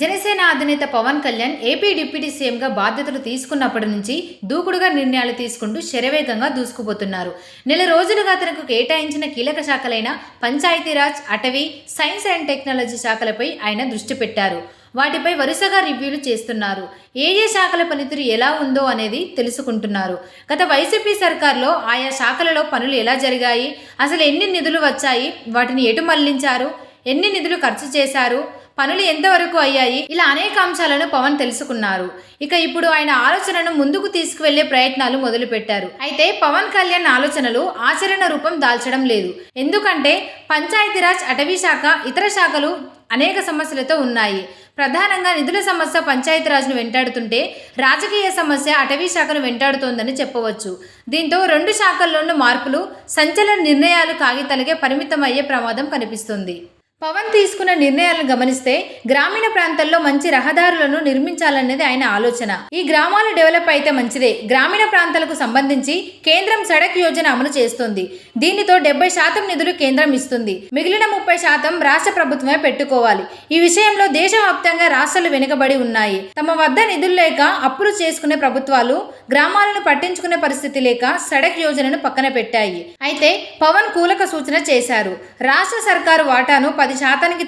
జనసేన అధినేత Pawan Kalyan AP deputy సీఎంగా బాధ్యతలు తీసుకున్నప్పటి నుంచి దూకుడుగా నిర్ణయాలు తీసుకుంటూ శరవేగంగా దూసుకుపోతున్నారు. నెల రోజులుగా తనకు కేటాయించిన కీలక శాఖలైన పంచాయతీరాజ్, అటవీ, సైన్స్ అండ్ టెక్నాలజీ శాఖలపై ఆయన దృష్టి పెట్టారు. వాటిపై వరుసగా రివ్యూలు చేస్తున్నారు. ఏ శాఖల పనితీరు ఎలా ఉందో అనేది తెలుసుకుంటున్నారు. గత వైసీపీ సర్కార్లో ఆయా శాఖలలో పనులు ఎలా జరిగాయి, అసలు ఎన్ని నిధులు వచ్చాయి, వాటిని ఎటు మళ్లించారు, ఎన్ని నిధులు ఖర్చు చేశారు, పనులు ఎంతవరకు అయ్యాయి, ఇలా అనేక అంశాలను పవన్ తెలుసుకున్నారు. ఇక ఇప్పుడు ఆయన ఆలోచనను ముందుకు తీసుకువెళ్లే ప్రయత్నాలు మొదలుపెట్టారు. అయితే పవన్ కళ్యాణ్ ఆలోచనలు ఆచరణ రూపం దాల్చడం లేదు. ఎందుకంటే పంచాయతీరాజ్, అటవీ శాఖ, ఇతర శాఖలు అనేక సమస్యలతో ఉన్నాయి. ప్రధానంగా నిధుల సమస్య పంచాయతీరాజ్ను వెంటాడుతుంటే రాజకీయ సమస్య అటవీ శాఖను వెంటాడుతోందని చెప్పవచ్చు. దీంతో రెండు శాఖల్లోనూ మార్పులు, సంచలన నిర్ణయాలు కాగితాలకే పరిమితమయ్యే ప్రమాదం కనిపిస్తుంది. పవన్ తీసుకున్న నిర్ణయాలను గమనిస్తే గ్రామీణ ప్రాంతాల్లో మంచి రహదారులను నిర్మించాలనేది ఆయన ఆలోచన. ఈ గ్రామాలు డెవలప్ అయితే మంచిదే. గ్రామీణ ప్రాంతాలకు సంబంధించి కేంద్రం సడక్ యోజన అమలు చేస్తోంది. దీనితో 70% నిధులు కేంద్రం ఇస్తుంది. మిగిలిన 30% రాష్ట్ర ప్రభుత్వమే పెట్టుకోవాలి. ఈ విషయంలో దేశవ్యాప్తంగా రాష్ట్రాలు వెనుకబడి ఉన్నాయి. తమ వద్ద నిధులు లేక అప్పులు చేసుకునే ప్రభుత్వాలు గ్రామాలను పట్టించుకునే పరిస్థితి లేక సడక్ యోజనను పక్కన పెట్టాయి. అయితే పవన్ కీలక సూచన చేశారు. రాష్ట్ర సర్కారు వాటాను 10%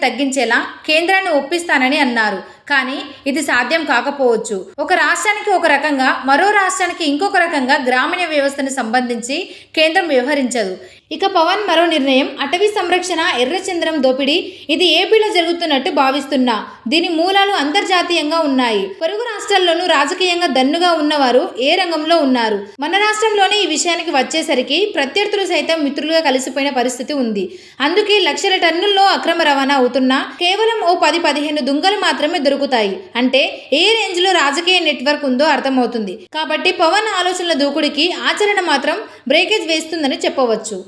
తగ్గించేలా కేంద్రాన్ని ఒప్పిస్తానని అన్నారు. కానీ ఇది సాధ్యం కాకపోవచ్చు. ఒక రాష్ట్రానికి ఒక రకంగా, మరో రాష్ట్రానికి ఇంకొక రకంగా గ్రామీణ వ్యవస్థను సంబంధించి కేంద్రం వ్యవహరించదు. ఇక పవన్ మరో నిర్ణయం, అటవీ సంరక్షణ, ఎర్రచంద్రం దోపిడీ. ఇది ఏపీలో జరుగుతున్నట్టు భావిస్తున్నా దీని మూలాలు అంతర్జాతీయంగా ఉన్నాయి. పొరుగు రాష్ట్రాల్లోనూ రాజకీయంగా దన్నుగా ఉన్నవారు ఏ రంగంలో ఉన్నారు. మన రాష్ట్రంలోనే ఈ విషయానికి వచ్చేసరికి ప్రత్యర్థులు సైతం మిత్రులుగా కలిసిపోయిన పరిస్థితి ఉంది. అందుకే లక్షల టన్నుల్లో అక్రమ రవాణా అవుతున్నా కేవలం ఓ 10-15 దుంగలు మాత్రమే దొరుకుతాయి. అంటే ఏ రేంజ్లో రాజకీయ నెట్వర్క్ ఉందో అర్థమవుతుంది. కాబట్టి పవన్ ఆలోచనల దూకుడికి ఆచరణ మాత్రం బ్రేకేజ్ వేస్తుందని చెప్పవచ్చు.